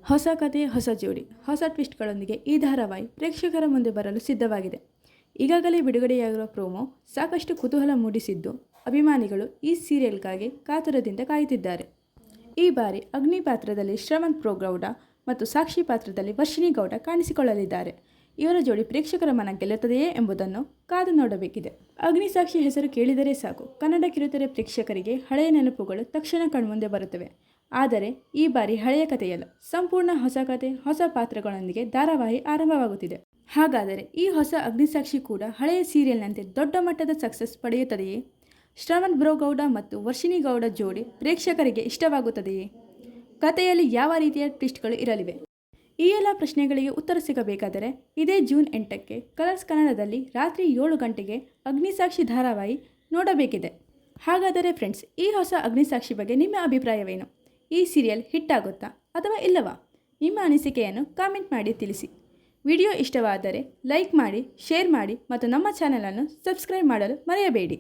ಹೊಸ ಕಥೆ ಹೊಸ ಜೋಡಿ ಹೊಸ ಟ್ವಿಸ್ಟ್ಗಳೊಂದಿಗೆ ಈ ಧಾರಾವಾಹಿ ಪ್ರೇಕ್ಷಕರ ಮುಂದೆ ಬರಲು ಸಿದ್ಧವಾಗಿದೆ. ಈಗಾಗಲೇ ಬಿಡುಗಡೆಯಾಗಿರುವ ಪ್ರೋಮೋ ಸಾಕಷ್ಟು ಕುತೂಹಲ ಮೂಡಿಸಿದ್ದು, ಅಭಿಮಾನಿಗಳು ಈ ಸೀರಿಯಲ್ಗಾಗಿ ಕಾತುರದಿಂದ ಕಾಯುತ್ತಿದ್ದಾರೆ. ಈ ಬಾರಿ ಅಗ್ನಿ ಪಾತ್ರದಲ್ಲಿ ಶ್ರವಂತ್ ಗೌಡ ಮತ್ತು ಸಾಕ್ಷಿ ಪಾತ್ರದಲ್ಲಿ ವರ್ಷಿಣಿ ಗೌಡ ಕಾಣಿಸಿಕೊಳ್ಳಲಿದ್ದಾರೆ. ಇವರ ಜೋಡಿ ಪ್ರೇಕ್ಷಕರ ಮನ ಗೆಲ್ಲುತ್ತದೆಯೇ ಎಂಬುದನ್ನು ಕಾದು ನೋಡಬೇಕಿದೆ. ಅಗ್ನಿ ಸಾಕ್ಷಿ ಹೆಸರು ಕೇಳಿದರೆ ಸಾಕು, ಕನ್ನಡ ಕಿರುತೆರೆ ಪ್ರೇಕ್ಷಕರಿಗೆ ಹಳೆಯ ನೆನಪುಗಳು ತಕ್ಷಣ ಕಣ್ಮುಂದೆ ಬರುತ್ತವೆ. ಆದರೆ ಈ ಬಾರಿ ಹಳೆಯ ಕಥೆಯಲ್ಲ, ಸಂಪೂರ್ಣ ಹೊಸ ಕಥೆ, ಹೊಸ ಪಾತ್ರಗಳೊಂದಿಗೆ ಧಾರಾವಾಹಿ ಆರಂಭವಾಗುತ್ತಿದೆ. ಹಾಗಾದರೆ ಈ ಹೊಸ ಅಗ್ನಿಸಾಕ್ಷಿ ಕೂಡ ಹಳೆಯ ಸೀರಿಯಲ್ನಂತೆ ದೊಡ್ಡ ಮಟ್ಟದ ಸಕ್ಸಸ್ ಪಡೆಯುತ್ತದೆಯೇ? ಶ್ರವಂತ್ ಗೌಡ ಮತ್ತು ವರ್ಷಿಣಿ ಗೌಡ ಜೋಡಿ ಪ್ರೇಕ್ಷಕರಿಗೆ ಇಷ್ಟವಾಗುತ್ತದೆಯೇ? ಕಥೆಯಲ್ಲಿ ಯಾವ ರೀತಿಯ ಟ್ವಿಸ್ಟ್ಗಳು ಇರಲಿವೆ? ಈ ಎಲ್ಲ ಪ್ರಶ್ನೆಗಳಿಗೆ ಉತ್ತರ ಸಿಗಬೇಕಾದರೆ ಇದೇ ಜೂನ್ 8ಕ್ಕೆ ಕಲರ್ಸ್ ಕನ್ನಡದಲ್ಲಿ ರಾತ್ರಿ 7 ಗಂಟೆಗೆ ಅಗ್ನಿಸಾಕ್ಷಿ ಧಾರಾವಾಹಿ ನೋಡಬೇಕಿದೆ. ಹಾಗಾದರೆ ಫ್ರೆಂಡ್ಸ್, ಈ ಹೊಸ ಅಗ್ನಿಸಾಕ್ಷಿ ಬಗ್ಗೆ ನಿಮ್ಮ ಅಭಿಪ್ರಾಯವೇನು? ಈ ಸೀರಿಯಲ್ ಹಿಟ್ ಆಗುತ್ತಾ ಅಥವಾ ಇಲ್ಲವಾ? ನಿಮ್ಮ ಅನಿಸಿಕೆಯನ್ನು ಕಾಮೆಂಟ್ ಮಾಡಿ ತಿಳಿಸಿ. ವಿಡಿಯೋ ಇಷ್ಟವಾದರೆ ಲೈಕ್ ಮಾಡಿ, ಶೇರ್ ಮಾಡಿ ಮತ್ತು ನಮ್ಮ ಚಾನಲನ್ನು ಸಬ್ಸ್ಕ್ರೈಬ್ ಮಾಡಲು ಮರೆಯಬೇಡಿ.